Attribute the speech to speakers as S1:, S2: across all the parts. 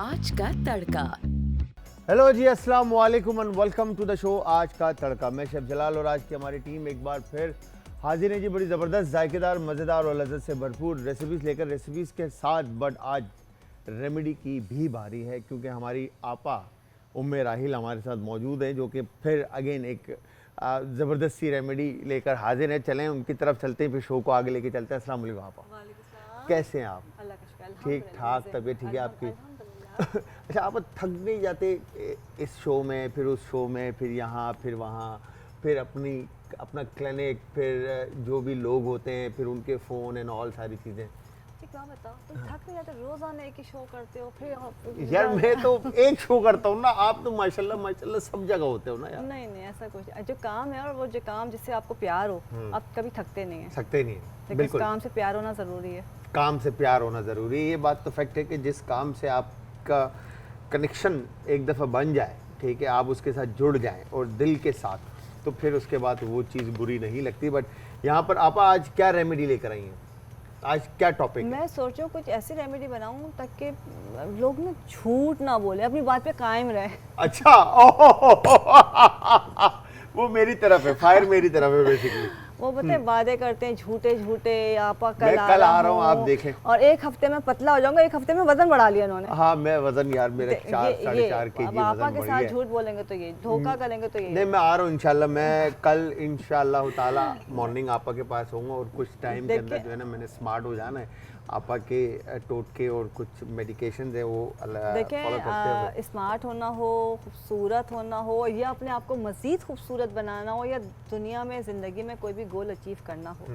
S1: आज का तड़का।
S2: हेलो जी, अस्सलाम वालेकुम and welcome to the show Aaj Ka तड़का। मैं शेफ जलाल और आज की हमारी टीम एक बार फिर हाजिर है जी, बड़ी ज़बरदस्त, जायकेदार, मज़ेदार और लज़्ज़त से भरपूर रेसिपीज़ लेकर। रेसिपीज़ के साथ बट आज रेमेडी की भी बारी है, क्योंकि हमारी आपा उम्मे राहिल हमारे साथ मौजूद हैं, जो कि फिर अगेन एक ज़बरदस्त सी रेमेडी लेकर हाजिर है। चलें उनकी तरफ चलते हैं, फिर शो को आगे लेके चलते हैं। अस्सलाम वालेकुम आपा, कैसे हैं आप? ठीक ठाक, तबीयत ठीक है आपकी? अच्छा, आप थक नहीं जाते इस शो में, फिर उस शो में, फिर यहाँ, फिर वहाँ, फिर अपना क्लिनिक, फिर जो भी लोग होते हैं, फिर उनके फ़ोन एंड ऑल सारी चीज़ें?
S3: क्या बताओ, तुम थक नहीं जाते? रोजाना एक ही शो करते हो, फिर
S2: यार मैं तो एक शो करता हूँ ना, आप तो माशाल्लाह माशाल्लाह सब जगह होते हो ना यार।
S3: नहीं नहीं, ऐसा कुछ जो काम है और वो जो काम जिससे आपको प्यार हो, आप कभी थकते नहीं है।
S2: सकते नहीं है,
S3: लेकिन इस काम से प्यार होना ज़रूरी है।
S2: काम से प्यार होना ज़रूरी है, ये बात तो फैक्ट है कि जिस काम से आपका कनेक्शन एक दफ़ा बन जाए, ठीक है, आप उसके साथ जुड़ जाएं और दिल के साथ, तो फिर उसके बाद वो चीज़ बुरी नहीं लगती। बट यहाँ पर आपा आज क्या रेमेडी लेकर आई हैं? आज क्या टॉपिक?
S3: मैं सोच रहा हूँ कुछ ऐसी रेमेडी बनाऊँ ताकि लोग ना झूठ ना बोले, अपनी बात पे कायम रहे।
S2: अच्छा, वो मेरी तरफ है, फायर मेरी तरफ है बेसिकली।
S3: वो पता है वादे करते हैं झूठे झूठे, आपा
S2: कल आ रहा हूँ, आप देखें,
S3: और एक हफ्ते में पतला हो जाऊंगा, एक हफ्ते में वजन बढ़ा लिया इन्होंने।
S2: हाँ, मैं वजन यार मेरे 4-4.5 kg
S3: आपा के साथ झूठ बोलेंगे तो ये, धोखा करेंगे तो ये।
S2: नहीं, मैं आ रहा हूँ इंशाल्लाह। मैं कल इंशाल्लाह ताला मॉर्निंग आपा के पास होऊंगा और कुछ टाइम के अंदर जो है ना, मैंने स्मार्ट हो जाना है। आपा के टोटके और कुछ मेडिकेशन है वो
S3: देखें, स्मार्ट होना हो, खूबसूरत होना हो, या अपने आप को मज़ीद खूबसूरत बनाना हो, या दुनिया में ज़िंदगी में कोई भी गोल अचीव करना हो,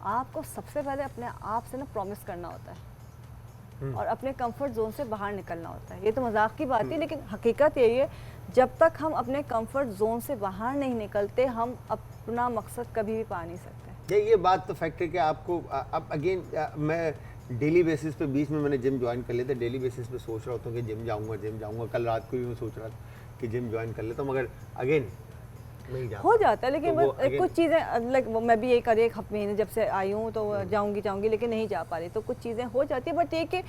S3: आपको सबसे पहले अपने आप से ना प्रॉमिस करना होता है और अपने कंफर्ट जोन से बाहर निकलना होता है। ये तो मजाक की बात है, लेकिन हकीकत यही है, जब तक हम अपने कंफर्ट जोन से बाहर नहीं निकलते, हम अपना मकसद कभी भी पा नहीं सकते।
S2: ये बात तो फैक्ट है कि आपको अब अगेन मैं डेली बेसिस पे, बीच में मैंने जिम ज्वाइन कर लिया था, डेली बेसिस पे सोच रहा होता हूँ कि जिम जाऊँगा। कल रात को भी मैं सोच रहा था कि जिम ज्वाइन कर लेता हूँ, मगर अगेन नहीं जा
S3: हो जाता है। लेकिन
S2: तो
S3: कुछ चीज़ें लाइक मैं भी यही कर एक महीने जब से आई हूँ तो जाऊँगी लेकिन नहीं जा पा रही, तो कुछ चीज़ें हो जाती है। बट ये कि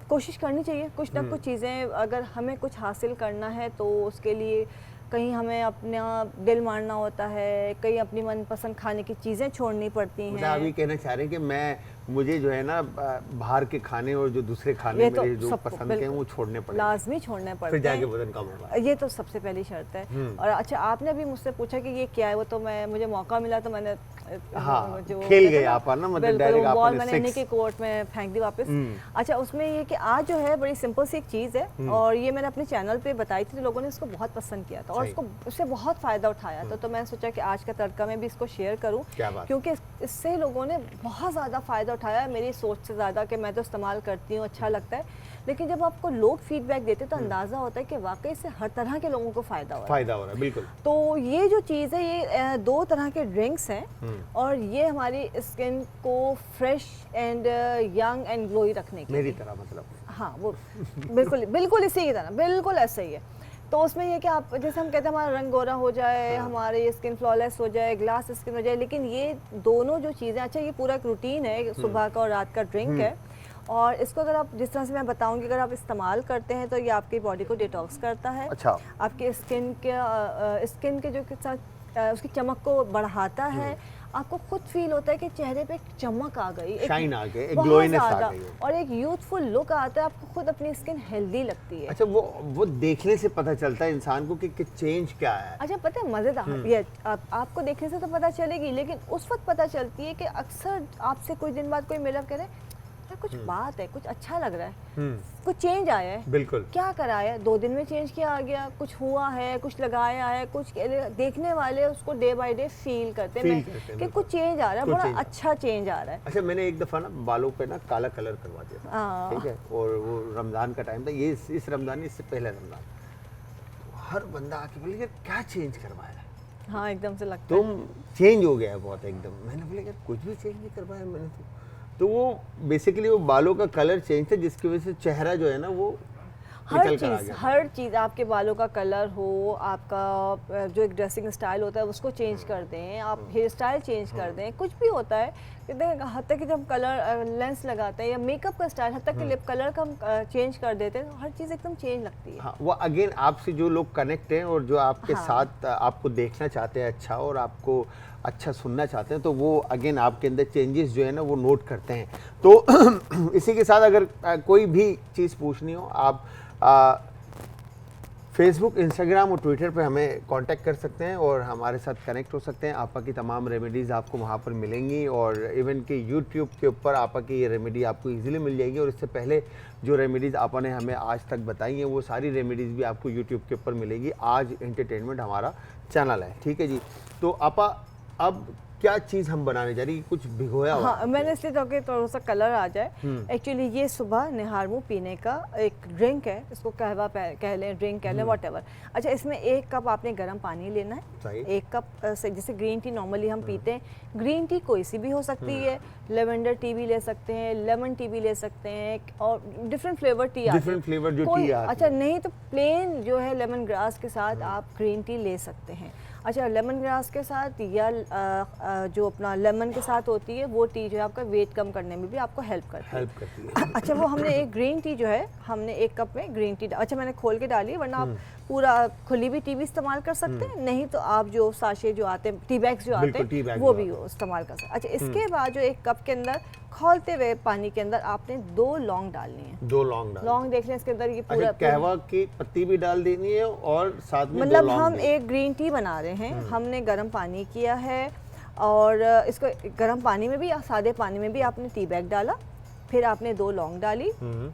S3: कोशिश करनी चाहिए, कुछ ना कुछ चीज़ें, अगर हमें कुछ हासिल करना है तो उसके लिए कहीं हमें अपना दिल मारना होता है, कहीं अपनी मनपसंद खाने की चीज़ें छोड़नी पड़ती हैं।
S2: आप ये कहना चाह रहे हैं कि मुझे जो है ना बाहर के खाने और जो दूसरे खाने
S3: तो
S2: मेरे जो पसंद के हैं वो छोड़ने पड़े,
S3: लाजमी छोड़ने पड़ते
S2: फिर जाके वजन कम होगा।
S3: ये तो सबसे पहली शर्त है। और अच्छा, आपने भी मुझसे पूछा कि ये क्या है, वो तो मुझे मौका मिला तो मैंने
S2: जो खेल गए आप ना, मतलब डायरेक्ट
S3: बॉल मैंने इन्हीं के कोर्ट में फेंक दी वापस। अच्छा, उसमें ये कि आज जो है बड़ी सिंपल सी एक चीज़ है और ये मैंने अपने चैनल पे बताई थी, तो लोगों ने इसको बहुत पसंद किया था और उससे बहुत फ़ायदा उठाया था। तो मैंने सोचा कि आज का तड़का में भी इसको शेयर करूँ, क्योंकि इससे लोगों ने बहुत ज़्यादा फ़ायदा उठाया, मेरी सोच से ज़्यादा, कि मैं तो इस्तेमाल करती हूँ, अच्छा लगता है। लेकिन जब आपको लोग फीडबैक देते तो अंदाज़ा होता है कि वाकई से हर तरह के लोगों को फ़ायदा हो रहा है। बिल्कुल। तो ये जो चीज़ है, ये 2 तरह के ड्रिंक्स हैं और ये हमारी स्किन को fresh and young and glowy रखने की,
S2: मेरी तरह मतलब।
S3: हाँ, वो बिल्कुल इसी की तरह, बिल्कुल ऐसा ही है। तो उसमें ये कि आप, जैसे हम कहते हैं हमारा रंग गोरा हो जाए, हमारी स्किन फ्लॉलेस हो जाए, ग्लास स्किन हो जाए, लेकिन ये दोनों जो चीज़ें, अच्छा ये पूरा एक रूटीन है, सुबह का और रात का ड्रिंक है, और इसको अगर आप, जिस तरह से मैं बताऊंगी, अगर आप इस्तेमाल करते हैं तो ये आपकी बॉडी को डिटॉक्स करता है।
S2: अच्छा।
S3: आपकी स्किन के जो उसकी चमक को बढ़ाता है। आपको खुद फील होता है कि चेहरे पे चमक आ गई,
S2: शाइन आ गई, ग्लोइनेस आ गई
S3: और एक यूथफुल लुक आता है, आपको खुद अपनी स्किन हेल्दी लगती है।
S2: अच्छा, वो देखने से पता चलता है इंसान को कि चेंज क्या है।
S3: अच्छा, पता है मज़ेदार, ये आपको देखने से तो पता चलेगी, लेकिन उस वक्त पता चलती है कि अक्सर आपसे कुछ दिन बाद कोई मिलकर कह रहे कुछ बात है, कुछ अच्छा लग रहा है, कुछ चेंज आया है।
S2: बिल्कुल।
S3: क्या कराया है, 2 दिन में चेंज किया आ गया, कुछ हुआ है, कुछ लगाया है, कुछ देखने वाले उसको डे बाय डे फील करते हैं कि कुछ चेंज आ रहा है, बड़ा अच्छा चेंज आ रहा है।
S2: अच्छा, मैंने एक दफ़ा ना बालों पे ना काला कलर करवा दिया था, ठीक है, और वो रमज़ान का टाइम था, ये इस रमज़ान, इससे पहले रमज़ान, हर बंदा आके बोले यार क्या चेंज करवाया है।
S3: हाँ, एकदम से लगता
S2: है तुम चेंज हो गया बहुत एकदम। मैंने बोला यार कुछ भी चेंज नहीं करवाया मैंने तो वो बेसिकली वो बालों का कलर चेंज था, जिसकी वजह से चेहरा जो है ना वो
S3: हर चीज़ आपके बालों का कलर हो, आपका जो एक ड्रेसिंग स्टाइल होता है उसको चेंज कर दें, आप हेयर स्टाइल चेंज कर दें, कुछ भी होता है हद तक कि जब कलर लेंस लगाते हैं या मेकअप का स्टाइल, हद तक कि लिप कलर का हम चेंज कर देते हैं तो हर चीज़ एकदम चेंज लगती है।
S2: हाँ, वो अगेन आपसे जो लोग कनेक्ट हैं और जो आपके साथ आपको देखना चाहते हैं अच्छा और आपको अच्छा सुनना चाहते हैं, तो वो अगेन आपके अंदर चेंजेस जो है ना वो नोट करते हैं। तो इसी के साथ अगर कोई भी चीज़ पूछनी हो आप फेसबुक, इंस्टाग्राम और ट्विटर पे हमें कांटेक्ट कर सकते हैं और हमारे साथ कनेक्ट हो सकते हैं। आपा की तमाम रेमेडीज़ आपको वहाँ पर मिलेंगी और इवन कि यूट्यूब के ऊपर आपा की ये रेमेडी आपको इजीली मिल जाएगी। और इससे पहले जो रेमेडीज़ आपा ने हमें आज तक बताई हैं वो सारी रेमेडीज़ भी आपको यूट्यूब के ऊपर मिलेगी। आज एंटरटेनमेंट हमारा चैनल है, ठीक है जी। तो आपा अब क्या चीज़ हम बनाने जा रही है, कुछ भिगोया हुआ?
S3: हाँ, मैंने इसलिए ताकि थोड़ा सा कलर आ जाए। एक्चुअली ये सुबह निहार मुँह पीने का एक ड्रिंक है, इसको कहवा कह लें, ड्रिंक कह लें, वॉटेवर। अच्छा, इसमें 1 कप आपने गर्म पानी लेना है। 1 कप से जैसे ग्रीन टी नॉर्मली हम पीते हैं, ग्रीन टी कोई सी भी हो सकती है, लेवेंडर टी भी ले सकते हैं, लेमन टी भी ले सकते हैं और डिफरेंट फ्लेवर टी आते हैं।
S2: डिफरेंट फ्लेवर जो टी आती है।
S3: अच्छा, नहीं तो प्लेन जो है लेमन ग्रास के साथ आप ग्रीन टी ले सकते हैं। अच्छा, लेमन ग्रास के साथ या जो अपना लेमन के साथ होती है वो टी जो है आपका वेट कम करने में भी आपको हेल्प करती है। अच्छा, वो हमने एक ग्रीन टी जो है हमने 1 कप में ग्रीन टी, अच्छा मैंने खोल के डाली, वरना आप पूरा खुली भी टी भी इस्तेमाल कर सकते हैं, नहीं तो आप जो साशे जो आते हैं, टी बैग्स जो आते हैं वो भी इस्तेमाल कर सकते हैं। अच्छा, इसके बाद जो 1 कप के अंदर खौलते हुए पानी के अंदर आपने 2 लौंग डालनी है।
S2: 2 लौंग
S3: लौंग देख लें इसके अंदर, ये पूरा
S2: कहवा की पत्ती भी डाल देनी है और साथ में
S3: मतलब हम एक ग्रीन टी बना रहे हैं, हमने गर्म पानी किया है और इसको गर्म पानी में भी या सादे पानी में भी आपने टी बैग डाला, फिर आपने 2 लौंग डाली।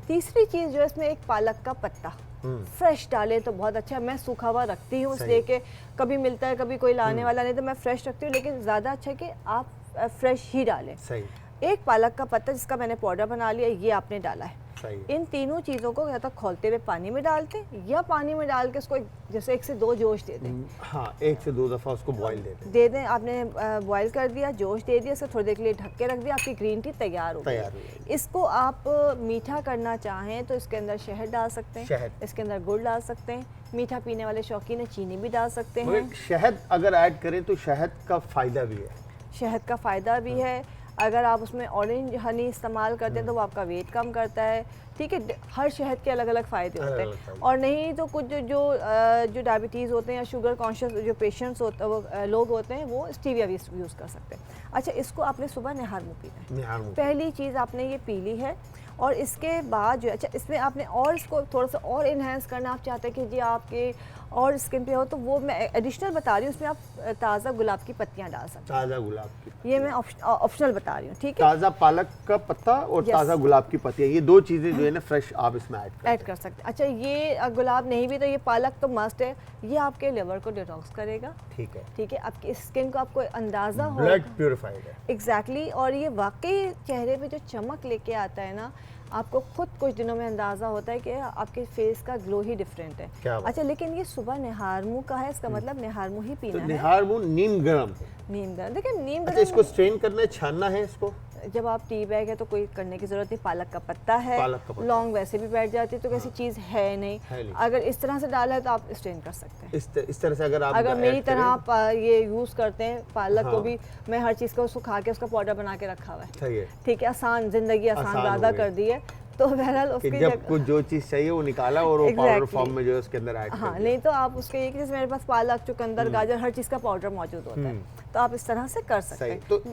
S3: तीसरी चीज़ जो है इसमें एक पालक का पत्ता फ्रेश डाले तो बहुत अच्छा है। मैं सूखा हुआ रखती हूँ इसलिए कि कभी मिलता है कभी कोई लाने वाला नहीं, तो मैं फ्रेश रखती हूँ, लेकिन ज़्यादा अच्छा है कि आप फ्रेश ही डालें।
S2: सही।
S3: 1 पालक का पत्ता जिसका मैंने पाउडर बना लिया, ये आपने डाला है।
S2: सही।
S3: इन तीनों चीज़ों को या तो खौलते हुए पानी में डालते या पानी में डाल के उसको जैसे 1 से 2 जोश दे दें।
S2: हाँ, 1 से 2 दफ़ा उसको बॉईल
S3: दे दें। आपने बॉईल कर दिया, जोश दे दिया, इसको थोड़ी देर के लिए ढक के रख दिया, आपकी ग्रीन टी तैयार हो गई। इसको आप मीठा करना चाहें तो इसके अंदर शहद डाल सकते हैं, इसके अंदर गुड़ डाल सकते हैं, मीठा पीने वाले शौकीन है चीनी भी डाल सकते हैं।
S2: शहद अगर ऐड करें तो शहद का फ़ायदा भी है।
S3: शहद का फ़ायदा भी है। अगर आप उसमें ऑरेंज हनी इस्तेमाल करते हैं तो वो आपका वेट कम करता है, ठीक है। हर शहद के अलग अलग फ़ायदे होते हैं। और नहीं तो कुछ जो डायबिटीज़ होते हैं या शुगर कॉन्शियस जो पेशेंट्स होते लोग होते हैं वो स्टीविया भी यूज़ कर सकते हैं। अच्छा, इसको आपने सुबह निहार मुँह पीना है। पहली चीज़ आपने ये पी ली है और इसके बाद जो अच्छा इसमें आपने और इसको थोड़ा सा और इन्हेंस करना आप चाहते हैं कि जी आपके और स्किन पे हो, तो वो मैं एडिशनल बता रही हूँ, उसमें आप ताज़ा गुलाब की पत्तियाँ डाल सकते हैं।
S2: ताज़ा गुलाब की,
S3: ये मैं ऑप्शनल बता रही हूँ, ठीक है।
S2: ताज़ा पालक का पत्ता और ताज़ा गुलाब की पत्तियाँ, ये 2 चीज़ें जो है ना फ्रेश आप इसमें ऐड कर सकते हैं।
S3: अच्छा, ये गुलाब नहीं भी तो ये पालक तो मस्ट है, ये आपके लिवर को डिटॉक्स करेगा,
S2: ठीक है,
S3: ठीक है। आपकी स्किन को आपको अंदाज़ा हो,
S2: ब्लड प्यूरिफाइड है।
S3: एग्जैक्टली। और ये वाकई चेहरे पे जो चमक लेके आता है ना, आपको खुद कुछ दिनों में अंदाज़ा होता है कि आपके फेस का ग्लो ही डिफरेंट है। अच्छा, लेकिन ये सुबह निहार मुँह का है, इसका मतलब निहार मुँह ही पीना है।
S2: निहार मुँह नीम गर्म,
S3: देखिए नीम गर्म।
S2: अच्छा, इसको स्ट्रेन करना है, छानना है इसको।
S3: जब आप टी बैग है तो कोई करने की जरूरत नहीं, पालक का पत्ता है, लौंग वैसे भी बैठ जाती है तो कैसी चीज़ है नहीं। अगर इस तरह से डाला है तो आप स्ट्रेन कर सकते हैं।
S2: इस तरह से अगर
S3: मेरी तरह आप ये यूज़ करते हैं पालक को भी, मैं हर चीज़ को सुखा के उसका पाउडर बना के रखा हुआ है, ठीक है। आसान जिंदगी आसान ज़्यादा कर दी है, तो बहरहाल उसकी
S2: जब कुछ जो चीज़ चाहिए वो निकाला और वो पाउडर फॉर्म में जो है उसके अंदर ऐड कर दिया।
S3: हाँ, नहीं तो आप उसके एक जैसे मेरे पास पालक, चुकंदर, गाजर, हर चीज़ का पाउडर मौजूद होता है, तो आप इस तरह से कर सकते हैं।
S2: तो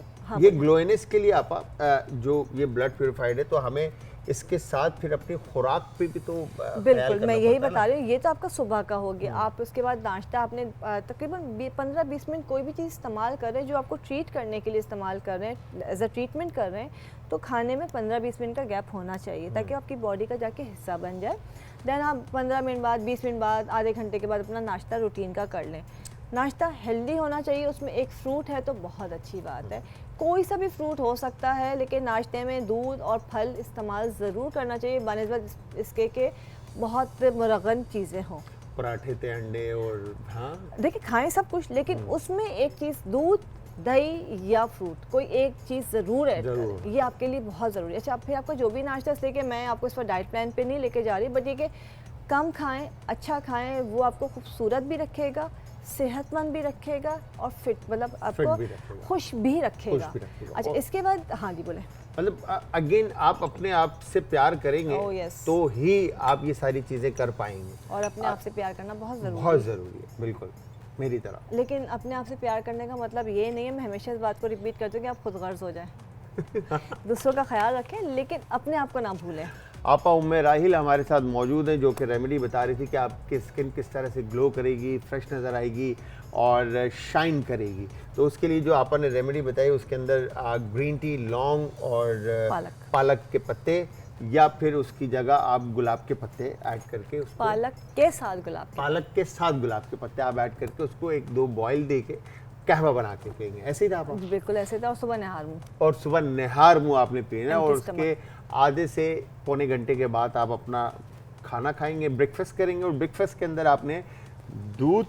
S2: ये ग्लोइनेस के लिए आप जो ये ब्लड प्यूरिफाइड है, तो हमें इसके साथ फिर अपनी खुराक पे भी तो
S3: बिल्कुल मैं यही बता रही हूँ। ये तो आपका सुबह का हो गया। आप उसके बाद नाश्ता आपने तकरीबन 15-20 मिनट कोई भी चीज़ इस्तेमाल कर रहे हैं जो आपको ट्रीट करने के लिए इस्तेमाल कर रहे हैं, एज अ ट्रीटमेंट कर रहे हैं, तो खाने में 15-20 मिनट का गैप होना चाहिए ताकि आपकी बॉडी का जाके हिस्सा बन जाए। देन आप 15 मिनट बाद, 20 मिनट बाद, आधे घंटे के बाद अपना नाश्ता रूटीन का कर लें। नाश्ता हेल्दी होना चाहिए, उसमें एक फ्रूट है तो बहुत अच्छी बात है, कोई सा भी फ्रूट हो सकता है, लेकिन नाश्ते में दूध और फल इस्तेमाल ज़रूर करना चाहिए बनस्बत इसके के बहुत मुरगन चीज़ें हों,
S2: पराठे थे, अंडे और हाँ
S3: देखिए खाएं सब कुछ, लेकिन उसमें एक चीज़ दूध, दही या फ्रूट, कोई एक चीज़ ज़रूर ऐड करें, ये आपके लिए बहुत ज़रूरी है। अच्छा, फिर आपका जो भी नाश्ता, इसलिए कि मैं आपको इस पर डाइट प्लान पे नहीं लेके जा रही, बट ये कि कम खाएं, अच्छा खाएं, वो आपको खूबसूरत भी रखेगा, सेहतमंद भी रखेगा और फिट, मतलब आपको खुश भी रखेगा। अच्छा, इसके बाद हाँ जी बोले।
S2: मतलब अगेन आप अपने आप से प्यार करेंगे तो ही आप ये सारी चीजें कर पाएंगे,
S3: और अपने आप से प्यार करना बहुत
S2: ज़रूरी है, बिल्कुल मेरी तरह।
S3: लेकिन अपने आप से प्यार करने का मतलब ये नहीं है, मैं हमेशा इस बात को रिपीट करती हूँ कि आप खुद गर्ज हो जाएं। दूसरों का ख्याल रखें लेकिन अपने आप को ना भूलें।
S2: आपा उम्मे राहिल हमारे साथ मौजूद हैं, जो कि रेमेडी बता रही थी कि आपकी स्किन किस तरह से ग्लो करेगी, फ्रेश नज़र आएगी और शाइन करेगी। तो उसके लिए जो आपा ने रेमेडी बताई उसके अंदर ग्रीन टी, लौंग और पालक के पत्ते, या फिर उसकी जगह आप गुलाब के पत्ते ऐड करके उसको पालक के साथ गुलाब के पत्ते आप ऐड करके उसको 1-2 बॉयल दे के कहवा बना के पिएंगे। ऐसे ही था आप?
S3: बिल्कुल ऐसे था। और सुबह
S2: निहार मुंह आपने पीना, और उसके आधे से पौने घंटे के बाद आप अपना खाना खाएंगे, ब्रेकफास्ट करेंगे, और ब्रेकफास्ट के अंदर आपने दूध,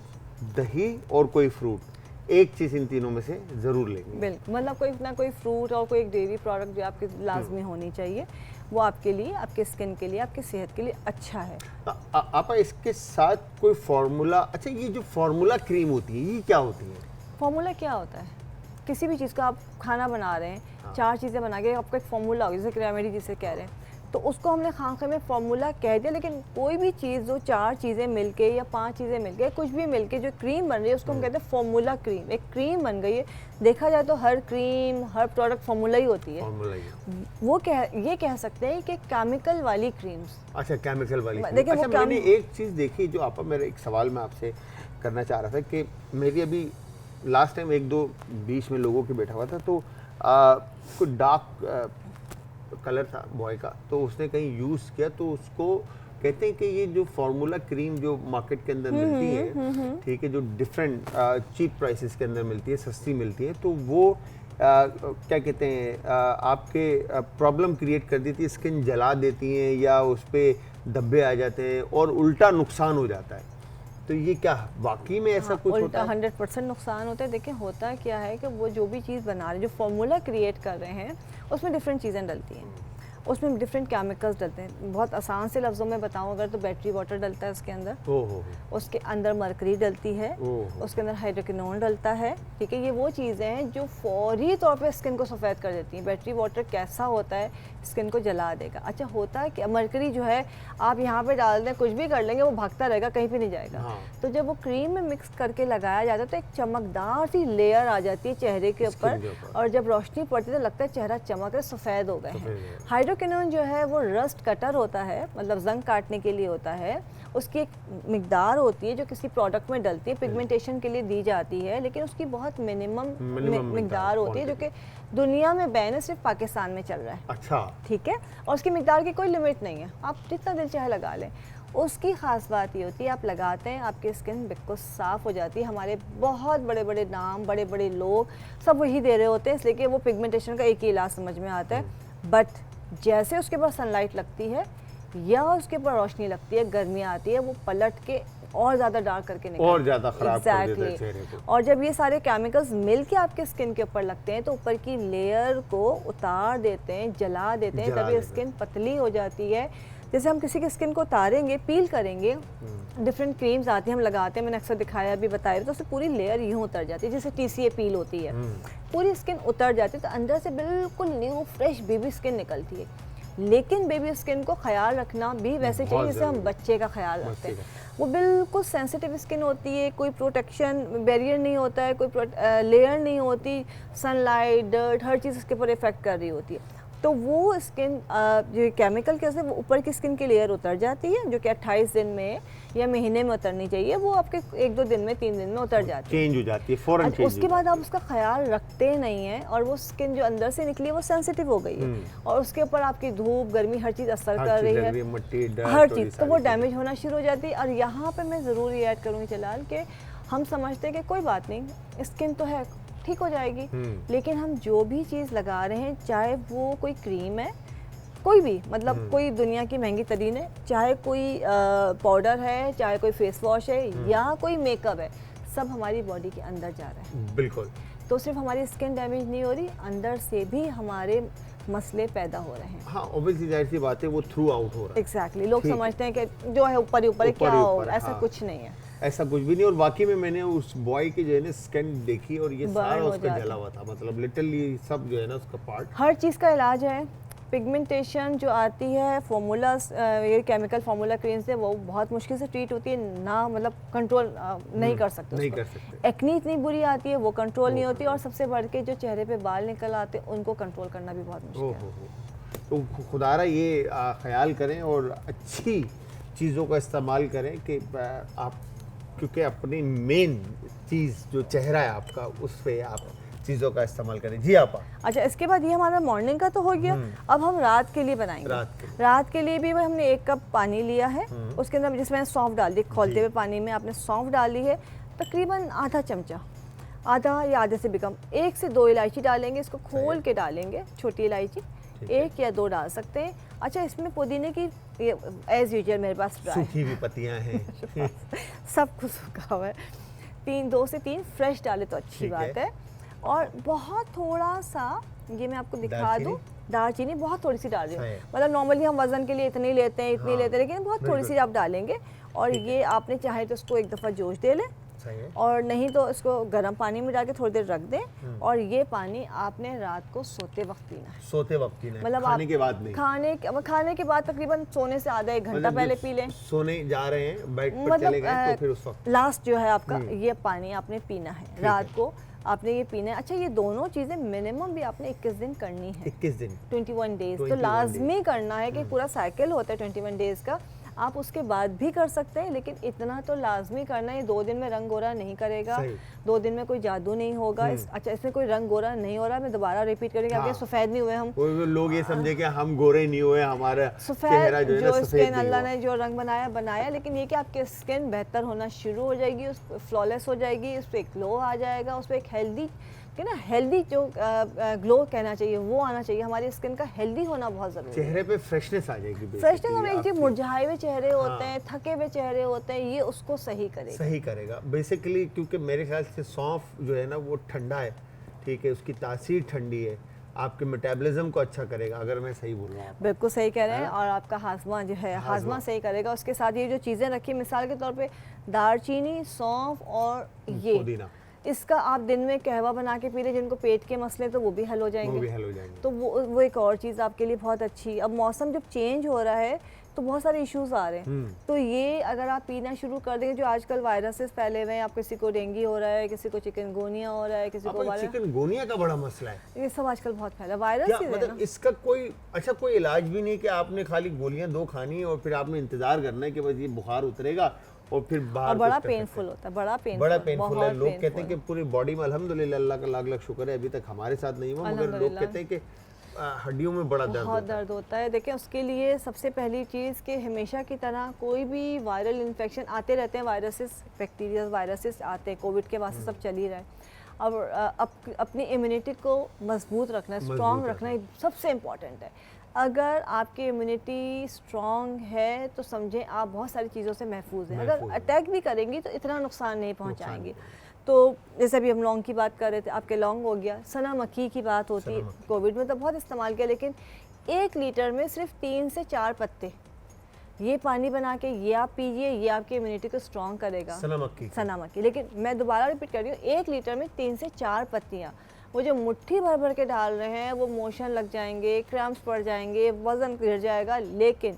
S2: दही और कोई फ्रूट, एक चीज इन तीनों में से जरूर लेंगे।
S3: बिल्कुल, मतलब कोई ना कोई फ्रूट और कोई एक डेयरी प्रोडक्ट जो आपके लाजमी होनी चाहिए, वो आपके लिए, आपके स्किन के लिए, आपकी सेहत के लिए अच्छा है।
S2: आप इसके साथ कोई फार्मूला, अच्छा ये जो फार्मूला क्रीम होती है ये क्या होती है?
S3: फार्मूला क्या होता है? किसी भी चीज़ का आप खाना बना रहे हैं, हाँ। 4 चीज़ें बना के आपका एक फार्मूला होगा, जैसे रेमेडी जिसे कह रहे हैं, तो उसको हमने खांखे में फार्मूला कह दिया। लेकिन कोई भी चीज़ जो 4 चीज़ें मिलके या 5 चीज़ें मिलके कुछ भी मिलके जो क्रीम बन रही है उसको हम कहते हैं फार्मूला क्रीम। एक क्रीम बन गई है। देखा जाए तो हर क्रीम, हर प्रोडक्ट फार्मूला ही होती है। वो ये कह सकते हैं कि केमिकल वाली क्रीम्स।
S2: अच्छा, केमिकल वाली। अच्छा, मैंने एक चीज़ देखी जो आप, मेरा एक सवाल मैं आपसे करना चाह रहा था कि मेरी अभी लास्ट टाइम 1-2 बीच में लोगों के बैठा हुआ था, तो कोई डार्क कलर था बॉय का, तो उसने कहीं यूज़ किया, तो उसको कहते हैं कि ये जो फार्मूला क्रीम जो मार्केट के अंदर मिलती है, ठीक है, जो डिफरेंट चीप प्राइसेस के अंदर मिलती है, सस्ती मिलती है, तो वो क्या कहते हैं आपके प्रॉब्लम क्रिएट कर देती है, स्किन जला देती हैं या उस पर धब्बे आ जाते हैं और उल्टा नुकसान हो जाता है। तो ये क्या वाकई में ऐसा कुछ होता है?
S3: 100% नुकसान होता है। देखिए होता क्या है कि वो जो भी चीज़ बना रहे हैं, जो फार्मूला क्रिएट कर रहे हैं, उसमें डिफरेंट चीज़ें डलती हैं, उसमें डिफरेंट केमिकल्स डलते हैं। बहुत आसान से लफ्ज़ों में बताऊं अगर तो बैटरी वाटर डलता है उसके अंदर, उसके अंदर मरकरी डलती है, उसके अंदर हाइड्रोक्विनोन डलता है, ठीक है। ये वो चीज़ें हैं जो फौरी तौर पे स्किन को सफ़ेद कर देती हैं। बैटरी वाटर कैसा होता है, स्किन को जला देगा। अच्छा, होता है कि मरकरी जो है आप यहाँ पे डाल दें, कुछ भी कर लेंगे, वो भागता रहेगा, कहीं पे नहीं जाएगा। तो जब वो क्रीम में मिक्स करके लगाया जाता है तो एक चमकदार सी लेयर आ जाती है चेहरे के ऊपर, और जब रोशनी पड़ती है तो लगता है चेहरा चमक रहा, सफ़ेद हो गए हैं। हाइड्रोक्विनोन जो है वो रस्ट कटर होता है, मतलब जंग काटने के लिए होता है। उसकी एक मिकदार होती है जो किसी प्रोडक्ट में डलती है, पिगमेंटेशन के लिए दी जाती है, लेकिन उसकी बहुत मिनिमम मिकदार होती है, जो कि दुनिया में बैन है, सिर्फ पाकिस्तान में चल रहा है।
S2: अच्छा,
S3: ठीक है। और उसकी मिकदार की कोई लिमिट नहीं है, आप जितना दिल चाहे लगा लें। उसकी ख़ास बात ये होती है, आप लगाते हैं आपकी स्किन बिल्कुल साफ़ हो जाती है। हमारे बहुत बड़े बड़े नाम, बड़े बड़े लोग सब वही दे रहे होते हैं, इसलिए कि वो पिगमेंटेशन का एक ही इलाज समझ में आता है। बट जैसे उसके ऊपर सनलाइट लगती है या उसके ऊपर रोशनी लगती है, गर्मी आती है, वो पलट के और ज़्यादा डार्क करके निकलता है,
S2: और ज़्यादा खराब कर देता है चेहरे को।
S3: और जब ये सारे केमिकल्स मिल के आपके स्किन के ऊपर लगते हैं तो ऊपर की लेयर को उतार देते हैं, जला देते हैं, तभी स्किन पतली हो जाती है। जैसे हम किसी की स्किन को उतारेंगे, पील करेंगे, डिफरेंट क्रीम्स आती हैं, हम लगाते हैं, मैंने अक्सर दिखाया भी, बताया, तो उससे पूरी लेयर यूँ उतर जाती है, जैसे TCA पील होती है, पूरी स्किन उतर जाती है, तो अंदर से बिल्कुल न्यू फ्रेश बेबी स्किन निकलती है। लेकिन बेबी स्किन को ख्याल रखना भी वैसे चाहिए जैसे हम बच्चे का ख्याल रखते हैं। वो बिल्कुल सेंसिटिव स्किन होती है, कोई प्रोटेक्शन बैरियर नहीं होता है, कोई लेयर नहीं होती, सनलाइट, डर्ट, हर चीज़ उसके ऊपर इफेक्ट कर रही होती है। तो वो स्किन जो केमिकल के से वो ऊपर की स्किन की लेयर उतर जाती है, जो कि 28 दिन में या महीने में उतरनी चाहिए, वो आपके 1-2 दिन में, 3 दिन में उतर जाती है,
S2: चेंज हो जाती है फौरन।
S3: उसके बाद आप उसका ख्याल रखते नहीं हैं और वो स्किन जो अंदर से निकली है वो सेंसिटिव हो गई है, और उसके ऊपर आपकी धूप, गर्मी, हर चीज़ असर कर रही है, हर चीज़, तो वो डैमेज होना शुरू हो जाती है। और यहाँ पर मैं ज़रूर ये ऐड करूँगी जलाल कि हम समझते हैं कि कोई बात नहीं, स्किन तो है, ठीक हो जाएगी, लेकिन हम जो भी चीज़ लगा रहे हैं, चाहे वो कोई क्रीम है, कोई भी, मतलब कोई दुनिया की महंगी तरीन है, चाहे कोई पाउडर है, चाहे कोई फेस वॉश है या कोई मेकअप है, सब हमारी बॉडी के अंदर जा रहा है।
S2: बिल्कुल।
S3: तो सिर्फ हमारी स्किन डैमेज नहीं हो रही, अंदर से भी हमारे मसले पैदा हो रहे हैं।
S2: हाँ, ऑब्वियसली जाहिर सी बात है, वो थ्रू आउट हो रहा है।
S3: एग्जैक्टली लोग
S2: ठीक है।
S3: समझते हैं कि जो है ऊपर ही ऊपर है,
S2: ऊपर
S3: क्या
S2: ही
S3: हो
S2: ऊपर,
S3: ऐसा
S2: हाँ।
S3: कुछ नहीं है।
S2: ऐसा कुछ भी नहीं। और वाकई में मैंने उस बॉय की जो है ना स्किन देखी और ये
S3: Burn
S2: सारा
S3: हो
S2: उसका
S3: जाता
S2: जला हुआ था, मतलब लिटरली सब जो है ना उसका पार्ट।
S3: हर चीज़ का इलाज है। पिगमेंटेशन जो आती है फॉर्मूला, ये केमिकल फार्मूला क्रीम से, वो बहुत मुश्किल से ट्रीट होती है ना, मतलब कंट्रोल नहीं कर सकते
S2: नहीं
S3: उसको।
S2: कर सकते।
S3: एक्नी इतनी बुरी आती है, वो कंट्रोल नहीं होती। और सबसे बढ़ के जो चेहरे पे बाल निकल आते हैं उनको कंट्रोल करना भी बहुत मुश्किल है।
S2: तो खुदारा ये ख्याल करें और अच्छी चीज़ों का इस्तेमाल करें कि आप, क्योंकि अपनी मेन चीज़ जो चेहरा है आपका, उस पे आप चीज़ों का इस्तेमाल करें। जी आपा।
S3: अच्छा, इसके बाद ये हमारा मॉर्निंग का तो हो गया। अब हम रात के लिए बनाएंगे। रात के लिए भी हमने 1 कप पानी लिया है, उसके अंदर जिसमें सौंफ डाल दी, खोलते हुए पानी में आपने सौंफ डाली है, तकरीबन आधा चमचा, आधा या आधे से भी कम, 1 से 2 इलायची डालेंगे। इसको खोल के डालेंगे, छोटी इलायची 1 या 2 डाल सकते हैं। अच्छा, इसमें पुदीने की एज यूजुअल मेरे पास
S2: सूखी भी पत्तियां हैं
S3: सब कुछ सूखा हुआ है। 2 से 3 फ्रेश डाले तो अच्छी बात है। और बहुत थोड़ा सा, ये मैं आपको दिखा दूँ, दालचीनी बहुत थोड़ी सी डाल रही हूँ। मतलब नॉर्मली हम वजन के लिए इतनी लेते हैं, इतनी लेते हैं, लेकिन बहुत थोड़ी सी आप डालेंगे। और ये आपने चाहे तो इसको एक दफ़ा जोश दे लें, और नहीं तो इसको गर्म पानी में डाल के थोड़ी देर रख दें। और ये पानी आपने रात को सोते वक्त पीना है।
S2: सोते वक्त पीना है,
S3: मतलब
S2: खाने के बाद नहीं।
S3: खाने के बाद तकरीबन सोने से आधा 1 घंटा
S2: मतलब
S3: पहले पी लें।
S2: सोने जा रहे हैं, बेड पर चले गए तो फिर उस वक्त
S3: लास्ट जो है आपका, ये पानी आपने पीना है रात को, आपने ये पीना है। अच्छा, ये दोनों चीज़ें मिनिमम भी आपने 21 दिन करनी है।
S2: 21 दिन,
S3: 21 डेज तो लाजमी करना है कि पूरा साइकिल होता है 21 डेज का। आप उसके बाद भी कर सकते हैं, लेकिन इतना तो लाजमी करना है। 2 दिन में रंग गोरा नहीं करेगा, 2 दिन में कोई जादू नहीं होगा। अच्छा, इसमें कोई रंग गोरा नहीं हो रहा, मैं दोबारा रिपीट करेंगे। आपके सफ़ेद नहीं हुए हम,
S2: लोग ये समझे कि हम गोरे नहीं हुए, हमारा चेहरा जो है ना सफेद नहीं हुआ।
S3: अल्लाह ने जो रंग बनाया, लेकिन ये कि आपकी स्किन बेहतर होना शुरू हो जाएगी, उस फ्लॉलेस हो जाएगी, उस पर एक ग्लो आ जाएगा, उस पर एक हेल्दी जो ग्लो कहना चाहिए वो आना चाहिए। हमारी स्किन का हेल्दी होना बहुत ज़रूरी है।
S2: चेहरे पे फ्रेशनेस आ जाएगी।
S3: फ्रेशनेस, और एक जो मुरझाए हुए चेहरे होते हैं, थके हुए चेहरे होते हैं, ये उसको सही करेगा
S2: बेसिकली। क्योंकि मेरे ख्याल से सौंफ जो है ना वो ठंडा है, ठीक है, उसकी तासीर ठंडी है, आपके मेटाबॉलिज्म को अच्छा करेगा, अगर मैं सही बोल रहा हूँ।
S3: बिल्कुल सही कह रहे हैं। और आपका हाजमा जो है, हाजमा सही करेगा। उसके साथ ये जो चीज़ें रखी, मिसाल के तौर पे दालचीनी, सौंफ और ये
S2: पुदीना,
S3: इसका आप दिन में कहवा बना के पी लें, जिनको पेट के मसले तो वो भी हल हो जाएंगे। तो वो एक और चीज़ आपके लिए बहुत अच्छी। अब मौसम जब चेंज हो रहा है तो बहुत सारे इश्यूज आ रहे हैं, तो ये अगर आप पीना शुरू कर देंगे, जो आजकल वायरसेस फैले हुए हैं, आप किसी को डेंगू हो रहा है, किसी को चिकनगुनिया हो रहा है, किसी को
S2: चिकनगुनिया का बड़ा मसला है,
S3: ये सब आजकल बहुत फैला वायरस।
S2: मतलब इसका कोई इलाज भी नहीं कि आपने खाली गोलियां 2 खानी और फिर आपने इंतजार करना है कि बस ये बुखार उतरेगा और फिर बाहर
S3: बड़ा पेनफुल होता है, बड़ा पेनफुल है।
S2: लोग कहते हैं कि पूरी बॉडी में, अल्हम्दुलिल्लाह, अल्लाह का लाख लाख शुक्र है, अभी तक हमारे साथ नहीं हुआ, मगर लोग कहते हैं कि हड्डियों में बहुत दर्द होता है।
S3: देखिए, उसके लिए सबसे पहली चीज़ कि हमेशा की तरह कोई भी वायरल इन्फेक्शन आते रहते हैं, वायरसेस, बैक्टीरिया वायरसेस आते हैं, कोविड के वास्ते सब चल ही रहा है। अब अपनी इम्यूनिटी को मजबूत रखना, स्ट्रॉन्ग रखना सबसे इम्पॉर्टेंट है। अगर आपकी इम्यूनिटी स्ट्रॉन्ग है तो समझें आप बहुत सारी चीज़ों से महफूज हैं। अगर अटैक भी करेंगी तो इतना नुकसान नहीं पहुंचाएंगी। तो जैसे अभी हम लौंग की बात कर रहे थे, आपके लौंग हो गया, सना मक्खी की बात होती है, कोविड में तो बहुत इस्तेमाल किया, लेकिन 1 लीटर में सिर्फ 3 से 4 पत्ते, ये पानी बना के ये आप पीजिए, ये आपकी इम्यूनिटी को स्ट्रॉन्ग करेगा, सना मक्खी। लेकिन मैं दोबारा रिपीट कर रही हूँ, 1 लीटर में 3 से 4 पत्तियाँ। वो जो मुट्ठी भर भर के डाल रहे हैं, वो मोशन लग जाएंगे, क्रैम्प्स पड़ जाएंगे, वज़न गिर जाएगा, लेकिन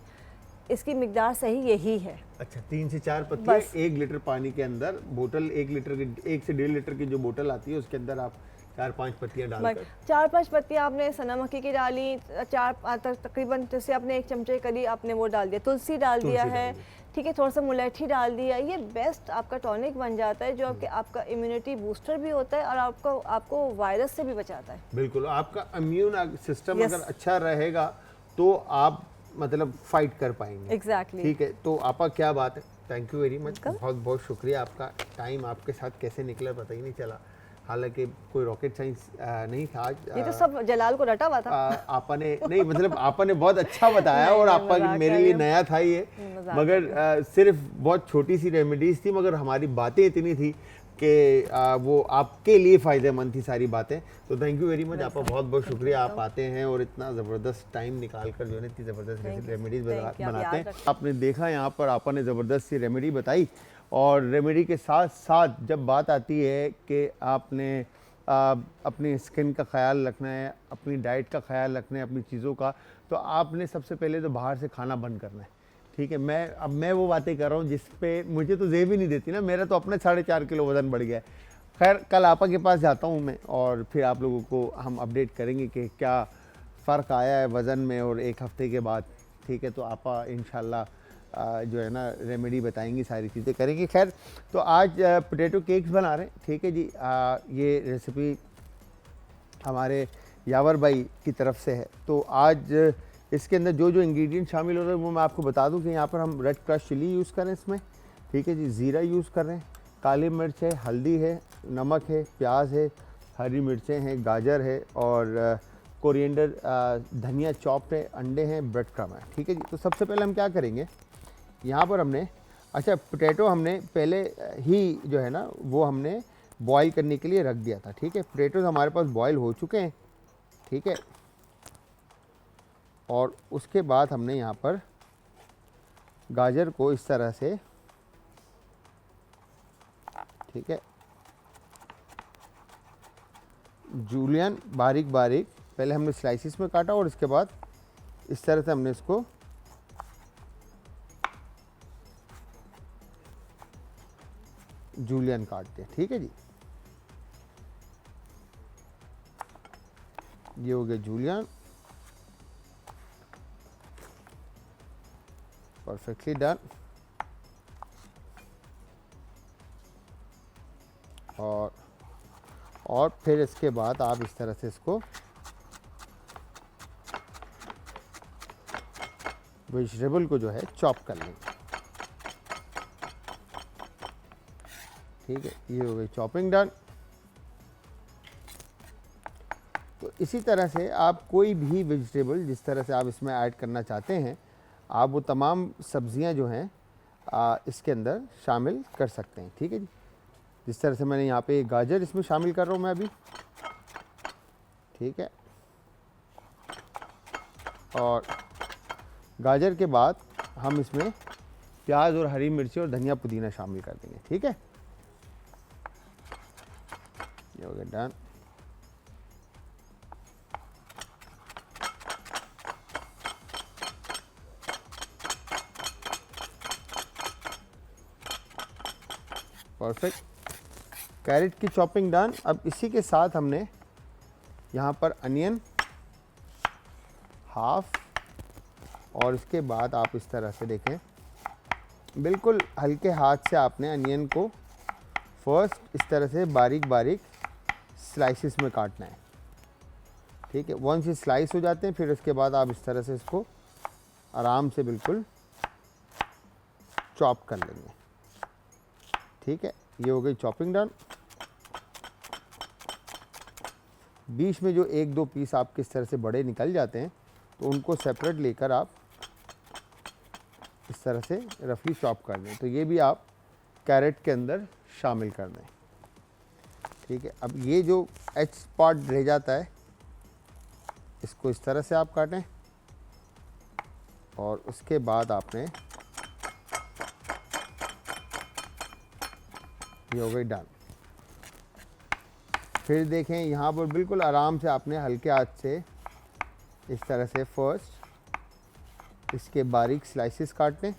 S3: इसकी मिकदार सही यही है।
S2: अच्छा, 3 से 4 पत्तियाँ 1 लीटर पानी के अंदर, बोतल 1 लीटर की, 1 से 1.5 लीटर की जो बोतल आती है उसके अंदर आप 4-5 पत्तियाँ डालकर,
S3: 4-5 पत्तियाँ आपने सना मक्खी की डाली, 4 तकरीबन, जैसे आपने 1 चमचे करी आपने वो डाल दिया, तुलसी डाल दिया है, ठीक है, थोड़ा सा मुलैठी डाल दिया, ये बेस्ट आपका टॉनिक बन जाता है, जो आपका इम्यूनिटी बूस्टर भी होता है और आपको वायरस से भी बचाता है।
S2: बिल्कुल, आपका इम्यून सिस्टम अगर अच्छा रहेगा तो आप मतलब फाइट कर पाएंगे।
S3: एग्जैक्टली।
S2: ठीक है, तो आपा क्या बात है, थैंक यू वेरी मच, बहुत बहुत शुक्रिया। आपका टाइम आपके साथ कैसे निकला पता ही नहीं चला, हालांकि कोई रॉकेट साइंस नहीं था आज,
S3: ये तो सब जलाल को रटा हुआ था।
S2: आपा ने नहीं, मतलब आपा ने बहुत अच्छा बताया और आपा मेरे लिए नया था ये, मगर सिर्फ बहुत छोटी सी रेमेडीज थी, मगर हमारी बातें इतनी थी कि वो आपके लिए फ़ायदेमंद थी सारी बातें। तो थैंक यू वेरी मच, आपका बहुत बहुत शुक्रिया। आप आते हैं और इतना ज़बरदस्त टाइम निकाल कर जो है इतनी ज़बरदस्त रेमेडीज़ बनाते हैं। आपने देखा यहाँ पर आपा ने ज़बरदस्त सी रेमेडी बताई, और रेमेडी के साथ साथ जब बात आती है कि आपने अपनी स्किन का ख्याल रखना है, अपनी डाइट का ख्याल रखना है, अपनी चीज़ों का, तो आपने सबसे पहले तो बाहर से खाना बंद करना है। ठीक है, मैं वो बातें कर रहा हूँ जिस पे मुझे तो जेब ही नहीं देती ना, मेरा तो अपने 4.5 किलो वज़न बढ़ गया है। खैर कल आपा के पास जाता हूँ मैं, और फिर आप लोगों को हम अपडेट करेंगे कि क्या फ़र्क आया है वज़न में और एक हफ़्ते के बाद। ठीक है, तो आपा इंशाल्लाह जो है ना रेमेडी बताएंगी, सारी चीज़ें करेंगे। खैर तो आज पोटैटो केक्स बना रहे हैं। ठीक है जी, ये रेसिपी हमारे यावर भाई की तरफ से है। तो आज इसके अंदर जो जो इंग्रेडिएंट शामिल हो रहे हैं वो मैं आपको बता दूं कि यहाँ पर हम रेड क्रश चिली यूज़ कर रहे हैं इसमें। ठीक है जी, ज़ीरा यूज़ कर रहे हैं, काली मिर्च है, हल्दी है, नमक है, प्याज है, हरी मिर्चें हैं, गाजर है, और कोरिएंडर धनिया चॉप्ड है, अंडे हैं, ब्रेड क्रम है। ठीक है जी, तो सबसे पहले हम क्या करेंगे, यहाँ पर हमने पोटैटो हमने पहले ही जो है ना वो हमने बॉईल करने के लिए रख दिया था। ठीक है, पोटैटोज हमारे पास बॉईल हो चुके हैं। ठीक है, और उसके बाद हमने यहाँ पर गाजर को इस तरह से, ठीक है, जूलियन बारीक बारीक पहले हमने स्लाइसिस में काटा, और इसके बाद इस तरह से हमने इसको जूलियन काट दिया। ठीक है जी, ये हो गया जूलियन, परफेक्टली डन। और फिर इसके बाद आप इस तरह से इसको वेजिटेबल को जो है चॉप कर लेंगे। ठीक है, ये हो गई चॉपिंग डन। तो इसी तरह से आप कोई भी वेजिटेबल जिस तरह से आप इसमें ऐड करना चाहते हैं, आप वो तमाम सब्जियां जो हैं इसके अंदर शामिल कर सकते हैं। ठीक है जी, जिस तरह से मैंने यहाँ पे गाजर इसमें शामिल कर रहा हूँ मैं अभी। ठीक है, और गाजर के बाद हम इसमें प्याज और हरी मिर्ची और धनिया पुदीना शामिल कर देंगे। ठीक है, ये हो गया डन। परफेक्ट, कैरेट की चॉपिंग डन। अब इसी के साथ हमने यहाँ पर अनियन हाफ, और इसके बाद आप इस तरह से देखें, बिल्कुल हल्के हाथ से आपने अनियन को फर्स्ट इस तरह से बारीक बारीक स्लाइसिस में काटना है। ठीक है, वंस ये स्लाइस हो जाते हैं फिर उसके बाद आप इस तरह से इसको आराम से बिल्कुल चॉप कर लेंगे। ठीक है, ये हो गई चॉपिंग डन। बीच में जो एक दो पीस आपके इस तरह से बड़े निकल जाते हैं तो उनको सेपरेट लेकर आप इस तरह से रफली चॉप कर दें। तो ये भी आप कैरेट के अंदर शामिल कर दें। ठीक है, अब ये जो एच पार्ट रह जाता है इसको इस तरह से आप काटें, और उसके बाद आपने, ये हो गई डन। फिर देखें यहाँ पर बिल्कुल आराम से आपने हल्के हाथ से इस तरह से फर्स्ट इसके बारीक स्लाइसेस काटने,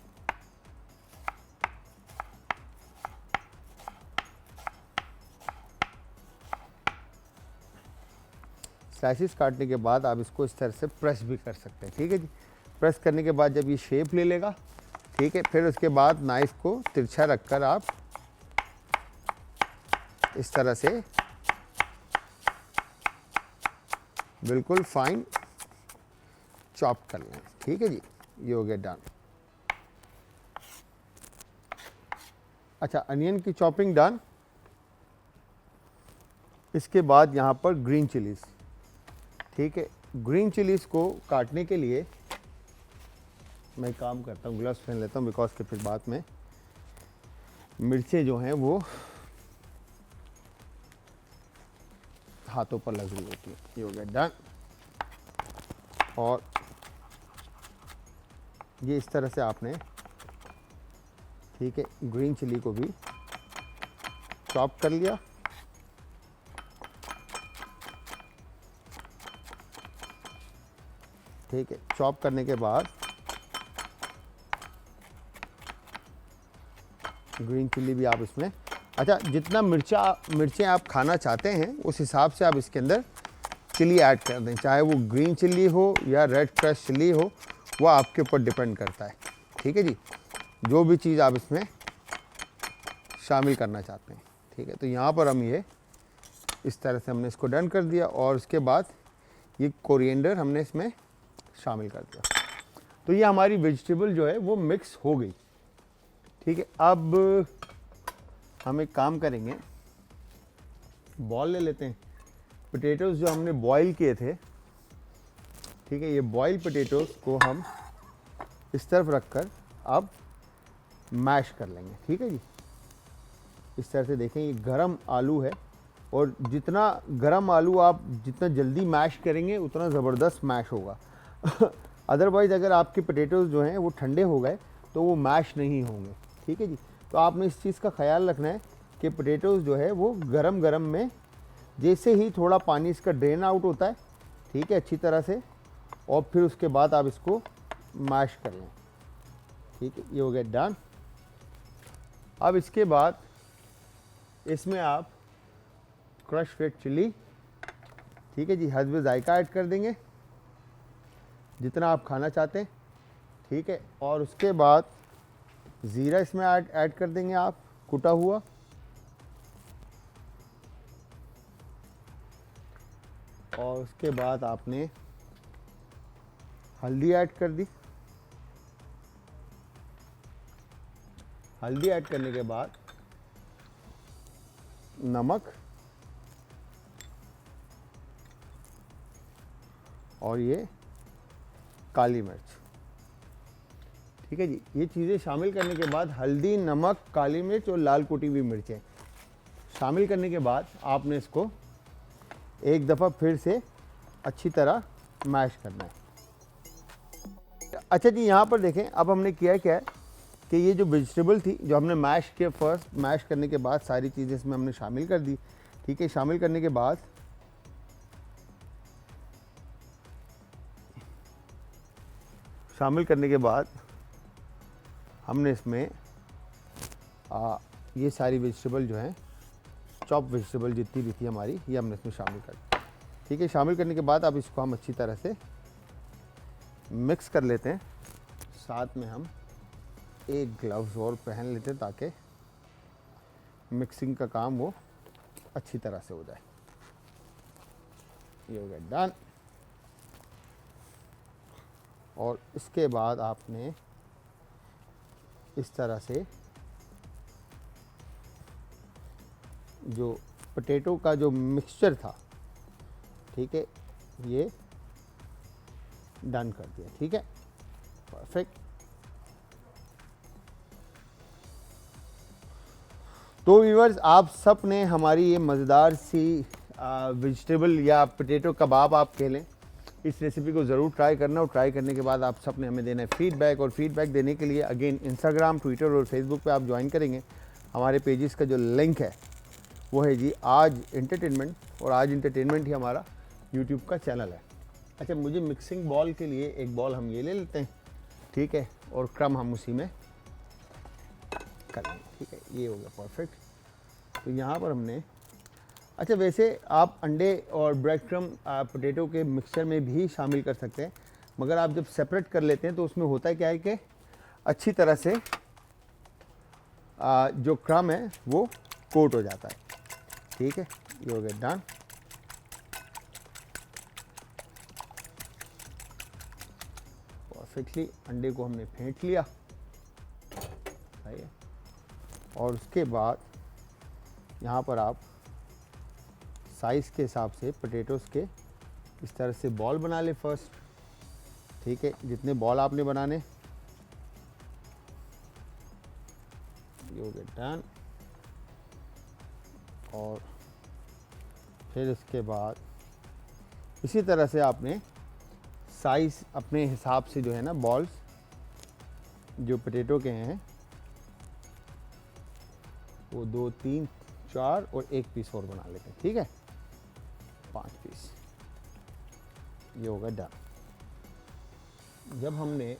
S2: स्लाइसेस काटने के बाद आप इसको इस तरह से प्रेस भी कर सकते हैं। ठीक है जी, प्रेस करने के बाद जब ये शेप ले लेगा, ठीक है, फिर उसके बाद नाइफ को तिरछा रखकर आप इस तरह से बिल्कुल फाइन चॉप कर लें। ठीक है जी, ये हो गया डन। अच्छा, अनियन की चॉपिंग डन। इसके बाद यहाँ पर ग्रीन चिलीज़। ठीक है, ग्रीन चिलीज़ को काटने के लिए मैं काम करता हूँ, ग्लव्स पहन लेता हूँ, बिकॉज के फिर बाद में मिर्चें जो हैं वो हाथों पर लग रही होती है। ये हो गया डन। और ये इस तरह से आपने, ठीक है, ग्रीन चिली को भी चॉप कर लिया। ठीक है, चॉप करने के बाद ग्रीन चिल्ली भी आप इसमें, अच्छा जितना मिर्चें आप खाना चाहते हैं उस हिसाब से आप इसके अंदर चिल्ली ऐड कर दें, चाहे वो ग्रीन चिल्ली हो या रेड क्रश चिल्ली हो, वो आपके ऊपर डिपेंड करता है। ठीक है जी, जो भी चीज़ आप इसमें शामिल करना चाहते हैं। ठीक है, तो यहाँ पर हम ये इस तरह से हमने इसको डन कर दिया और उसके बाद ये कोरिएंडर हमने इसमें शामिल कर दिया। तो ये हमारी वेजिटेबल जो है वो मिक्स हो गई। ठीक है, अब हम एक काम करेंगे, बॉल ले लेते हैं। पोटैटोज़ जो हमने बॉईल किए थे, ठीक है, ये बॉयल पोटैटोज़ को हम इस तरफ रखकर अब मैश कर लेंगे। ठीक है जी, इस तरह से देखें, ये गरम आलू है और जितना गरम आलू आप जितना जल्दी मैश करेंगे उतना ज़बरदस्त मैश होगा। अदरवाइज़ अगर आपके पोटैटोज़ जो हैं वो ठंडे हो गए तो वो मैश नहीं होंगे। ठीक है जी, तो आपने इस चीज़ का ख्याल रखना है कि पोटैटोज़ जो है वो गरम गरम में, जैसे ही थोड़ा पानी इसका ड्रेन आउट होता है, ठीक है, अच्छी तरह से, और फिर उसके बाद आप इसको मैश कर लें। ठीक है, ये हो गया डन। अब इसके बाद इसमें आप क्रश रेड चिली, ठीक है जी, हस्ब जायका ऐड कर देंगे जितना आप खाना चाहते हैं। ठीक है, और उसके बाद ज़ीरा इसमें ऐड कर देंगे आप, कुटा हुआ। और उसके बाद आपने हल्दी ऐड कर दी। हल्दी ऐड करने के बाद नमक और ये काली मिर्च। ठीक है जी, ये चीज़ें शामिल करने के बाद, हल्दी, नमक, काली मिर्च और लाल कुटी हुई मिर्चें शामिल करने के बाद आपने इसको एक दफ़ा फिर से अच्छी तरह मैश करना है। अच्छा जी, यहाँ पर देखें, अब हमने किया क्या है कि ये जो वेजिटेबल थी जो हमने फर्स्ट मैश करने के बाद सारी चीज़ें इसमें हमने शामिल कर दी। ठीक है, शामिल करने के बाद हमने इसमें ये सारी वेजिटेबल जो हैं, चॉप वेजिटेबल जितनी भी थी हमारी, ये हमने इसमें शामिल कर दी। ठीक है, शामिल करने के बाद अब इसको हम अच्छी तरह से मिक्स कर लेते हैं। साथ में हम एक ग्लव्स और पहन लेते हैं ताकि मिक्सिंग का काम वो अच्छी तरह से हो जाए। ये हो गया डन। और इसके बाद आपने इस तरह से जो पोटैटो का जो मिक्सचर था, ठीक है, ये डन कर दिया। ठीक है, परफेक्ट। तो व्यूअर्स, आप सब ने हमारी ये मज़ेदार सी वेजिटेबल या पोटैटो कबाब आप कह लें, इस रेसिपी को ज़रूर ट्राई करना, और ट्राई करने के बाद आप सब ने हमें देना है फीडबैक। और फीडबैक देने के लिए अगेन इंस्टाग्राम, ट्विटर और फेसबुक पे आप ज्वाइन करेंगे। हमारे पेजेस का जो लिंक है वो है जी आज एंटरटेनमेंट, और आज एंटरटेनमेंट ही हमारा यूट्यूब का चैनल है। अच्छा, मुझे मिक्सिंग बॉल के लिए एक बॉल हम ये ले लेते हैं, ठीक है, और क्रम हम उसी में कर लेंगे। ठीक है, ये हो गया परफेक्ट। तो यहाँ पर हमने, अच्छा वैसे आप अंडे और ब्रेड क्रम पोटैटो के मिक्सचर में भी शामिल कर सकते हैं, मगर आप जब सेपरेट कर लेते हैं तो उसमें होता है क्या है कि अच्छी तरह से जो क्रम है वो कोट हो जाता है। ठीक है, ये हो गया डन। परफेक्टली अंडे को हमने फेंट लिया, सही है। और उसके बाद यहाँ पर आप साइज़ के हिसाब से पोटैटोज़ के इस तरह से बॉल बना ले फर्स्ट। ठीक है, जितने बॉल आपने बनाने, ये हो गया डन। और फिर इसके बाद इसी तरह से आपने साइज़ अपने हिसाब से जो है ना बॉल्स जो पोटैटो के हैं वो 2 3 4 और 1 पीस और बना लेते हैं, ठीक है, 5 पीस। ये होगा डन। जब हमने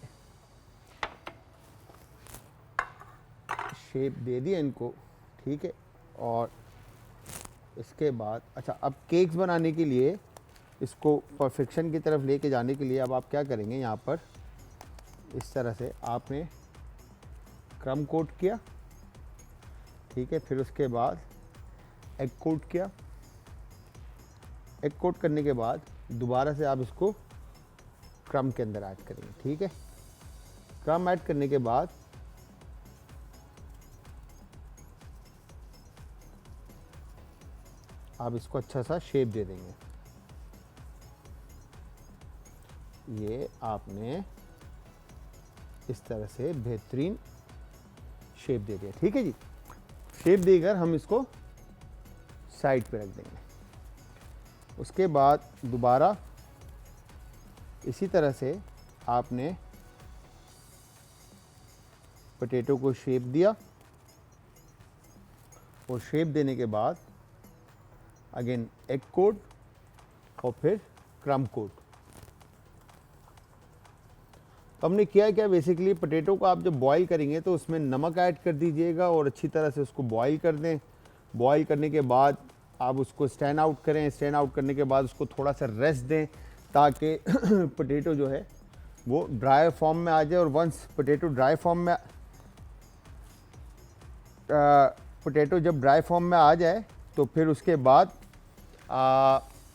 S2: शेप दे दिया इनको, ठीक है, और इसके बाद अच्छा अब केक्स बनाने के लिए इसको परफेक्शन की तरफ लेके जाने के लिए अब आप क्या करेंगे, यहाँ पर इस तरह से आपने क्रम कोट किया, ठीक है, फिर उसके बाद एग कोट किया। एग कोट करने के बाद दोबारा से आप इसको क्रम के अंदर ऐड करेंगे, ठीक है। क्रम ऐड करने के बाद आप इसको अच्छा सा शेप दे देंगे। ये आपने इस तरह से बेहतरीन शेप दे दिया, ठीक है जी। शेप देकर हम इसको साइड पे रख देंगे। उसके बाद दोबारा इसी तरह से आपने पोटैटो को शेप दिया और शेप देने के बाद अगेन एग कोट और फिर क्रम कोट। तो हमने किया क्या, बेसिकली पोटैटो को आप जब बॉईल करेंगे तो उसमें नमक ऐड कर दीजिएगा और अच्छी तरह से उसको बॉईल कर दें। बॉईल करने के बाद आप उसको स्टैंड आउट करें। स्टैंड आउट करने के बाद उसको थोड़ा सा रेस्ट दें ताकि पोटैटो जो है वो ड्राई फॉर्म में आ जाए। और वंस पोटैटो ड्राई फॉर्म में पोटैटो जब ड्राई फॉर्म में आ जाए तो फिर उसके बाद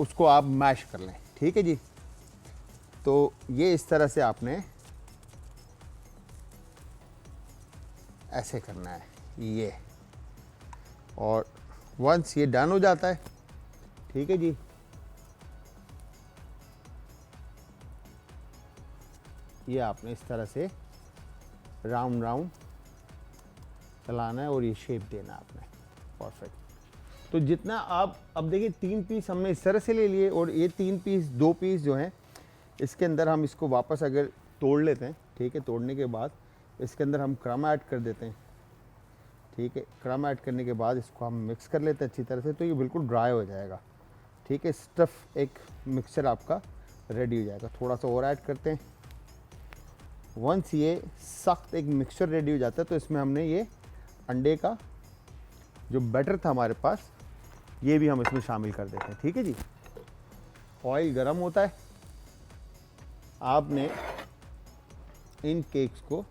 S2: उसको आप मैश कर लें, ठीक है जी। तो ये इस तरह से आपने ऐसे करना है ये, और वंस ये डन हो जाता है, ठीक है जी, ये आपने इस तरह से राउंड राउंड चलाना है और ये शेप देना है आपने, परफेक्ट। तो जितना आप अब देखिए 3 पीस हमने इस तरह से ले लिए और ये 3 पीस 2 पीस जो हैं इसके अंदर हम इसको वापस अगर तोड़ लेते हैं, ठीक है, तोड़ने के बाद इसके अंदर हम क्रम ऐड कर देते हैं, ठीक है। क्रम ऐड करने के बाद इसको हम मिक्स कर लेते हैं अच्छी तरह से, तो ये बिल्कुल ड्राई हो जाएगा, ठीक है। स्टफ़ एक मिक्सचर आपका रेडी हो जाएगा। थोड़ा सा और ऐड करते हैं। वंस ये सख्त एक मिक्सचर रेडी हो जाता है तो इसमें हमने ये अंडे का जो बैटर था हमारे पास ये भी हम इसमें शामिल कर देते हैं, ठीक है जी। ऑयल गरम होता है, आपने इन केक्स को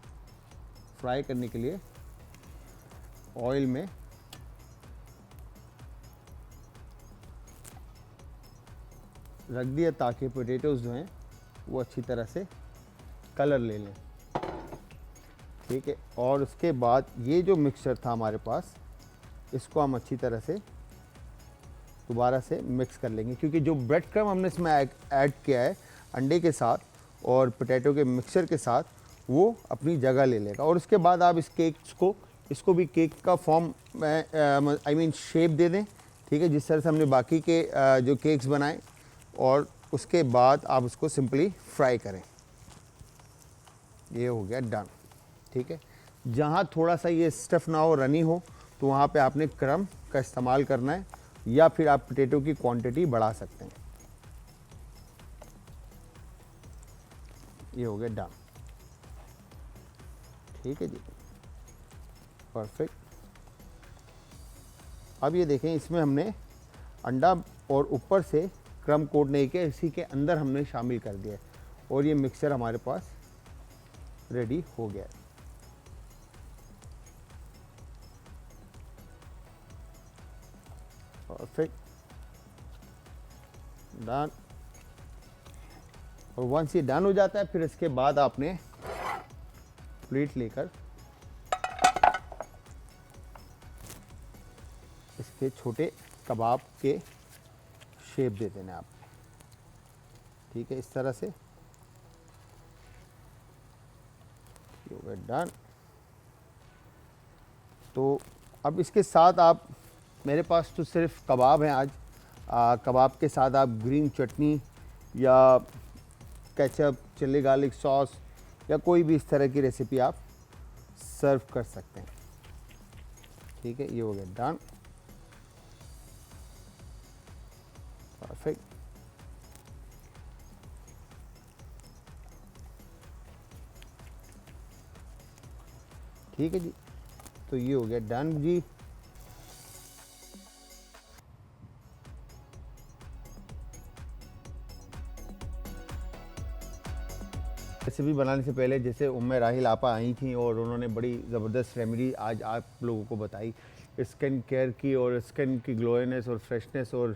S2: फ्राई करने के लिए ऑयल में रख दिया ताकि पोटैटोज जो हैं वो अच्छी तरह से कलर ले लें, ठीक है। और उसके बाद ये जो मिक्सचर था हमारे पास इसको हम अच्छी तरह से दोबारा से मिक्स कर लेंगे, क्योंकि जो ब्रेड क्रम हमने इसमें ऐड किया है अंडे के साथ और पोटैटो के मिक्सचर के साथ वो अपनी जगह ले लेगा। और उसके बाद आप इस केक्स को इसको भी केक का फॉर्म में शेप दे दें, ठीक है, जिस तरह से हमने बाकी के जो केक्स बनाए। और उसके बाद आप उसको सिंपली फ्राई करें। ये हो गया डन, ठीक है। जहाँ थोड़ा सा ये स्टफ़ ना हो, रनी हो, तो वहाँ पे आपने क्रम का इस्तेमाल करना है या फिर आप पोटैटो की क्वांटिटी बढ़ा सकते हैं। ये हो गया डन, ठीक है जी, परफेक्ट। अब ये देखें इसमें हमने अंडा और ऊपर से क्रम कोट नहीं किया, इसी के अंदर हमने शामिल कर दिया और ये मिक्सचर हमारे पास रेडी हो गया है। Perfect, done. और वंस ये डन हो जाता है फिर इसके बाद आपने प्लेट लेकर इसके छोटे कबाब के शेप दे देना है आपने, ठीक है, इस तरह से। हो गया डन। तो अब इसके साथ आप, मेरे पास तो सिर्फ कबाब हैं आज, कबाब के साथ आप ग्रीन चटनी या केचप, चिल्ली गार्लिक सॉस या कोई भी इस तरह की रेसिपी आप सर्व कर सकते हैं। ठीक है, ये हो गया डन। परफेक्ट। ठीक है जी, तो ये हो गया डन जी। रेसिपी बनाने से पहले जैसे उम्मे राहिल आपा आई थी और उन्होंने बड़ी ज़बरदस्त रेमेडी आज आप लोगों को बताई स्किन केयर की और स्किन की ग्लोइनेस और फ्रेशनेस और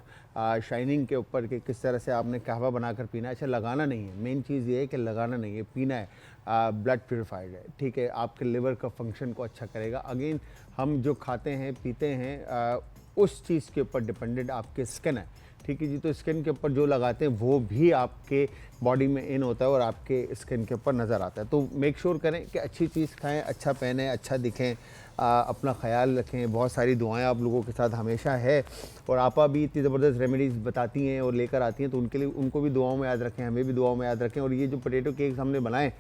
S2: शाइनिंग के ऊपर कि किस तरह से आपने कहवा बनाकर पीना है। अच्छा, लगाना नहीं है, मेन चीज़ ये है कि लगाना नहीं है, पीना है। ब्लड प्योरीफाइड है, ठीक है, आपके लिवर का फंक्शन को अच्छा करेगा। अगेन हम जो खाते हैं पीते हैं उस चीज़ के ऊपर डिपेंडेंट आपके स्किन है। ठीक है जी, तो स्किन के ऊपर जो लगाते हैं वो भी आपके बॉडी में इन होता है और आपके स्किन के ऊपर नज़र आता है। तो मेक श्योर करें कि अच्छी चीज़ खाएं, अच्छा पहने, अच्छा दिखें, अपना ख्याल रखें। बहुत सारी दुआएं आप लोगों के साथ हमेशा है और आपा भी इतनी ज़बरदस्त रेमेडीज़ बताती हैं और लेकर आती हैं, तो उनके लिए उनको भी दुआओं में याद रखें, हमें भी दुआओं में याद रखें। और ये जो पोटैटो केक्स हमने बनाए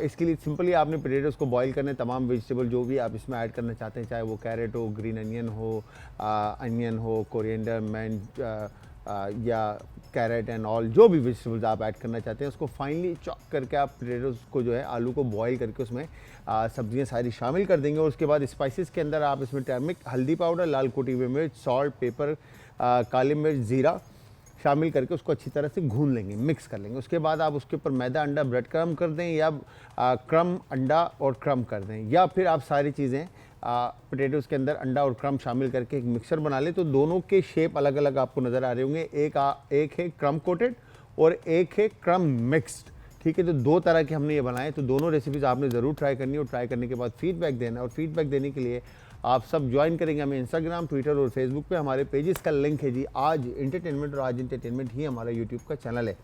S2: इसके लिए सिंपली आपने पोटैटोज़ को बॉईल करने, तमाम वेजिटेबल जो भी आप इसमें ऐड करना चाहते हैं, चाहे वो कैरेट हो, ग्रीन अनियन हो, कोरिएंडर, मिंट या कैरेट एंड ऑल, जो भी वेजिटेबल्स आप ऐड करना चाहते हैं उसको फाइनली चॉप करके आप पोटैटोज़ को जो है आलू को बॉईल करके उसमें सब्जियां सारी शामिल कर देंगे। और उसके बाद स्पाइसेस के अंदर आप इसमें टर्मिक, हल्दी पाउडर, लाल कुटी हुई मिर्च, सॉल्ट, पेपर, काली मिर्च, ज़ीरा शामिल करके उसको अच्छी तरह से भून लेंगे, मिक्स कर लेंगे। उसके बाद आप उसके ऊपर मैदा, अंडा, ब्रेड क्रम्ब कर दें या क्रम, अंडा और क्रम्ब कर दें, या फिर आप सारी चीज़ें पोटैटोज़ के अंदर अंडा और क्रम्ब शामिल करके एक मिक्सर बना लें। तो दोनों के शेप अलग अलग आपको नज़र आ रहे होंगे, एक है क्रम्ब कोटेड और एक है क्रम्ब मिक्स्ड। ठीक है, तो दो तरह के हमने ये बनाए। तो दोनों रेसिपीज़ आपने ज़रूर ट्राई करनी और ट्राई करने के बाद फीडबैक देना। और फीडबैक देने के लिए आप सब ज्वाइन करेंगे हमें इंस्टाग्राम, ट्विटर और फेसबुक पे। हमारे पेजेस का लिंक है जी आज एंटरटेनमेंट, और आज एंटरटेनमेंट ही हमारा यूट्यूब का चैनल है।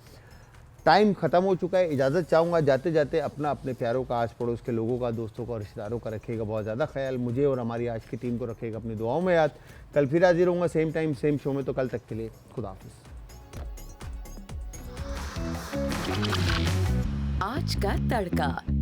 S2: टाइम ख़त्म हो चुका है, इजाज़त चाहूँगा। जाते जाते अपना, अपने प्यारों का, आस पड़ोस के लोगों का, दोस्तों का और रिश्तेदारों का रखिएगा बहुत ज़्यादा ख्याल। मुझे और हमारी आज की टीम को रखिएगा अपनी दुआओं में याद। कल फिर हाजिर होऊंगा सेम टाइम सेम शो में, तो कल तक के लिए खुदा हाफिज़।
S1: आज का तड़का।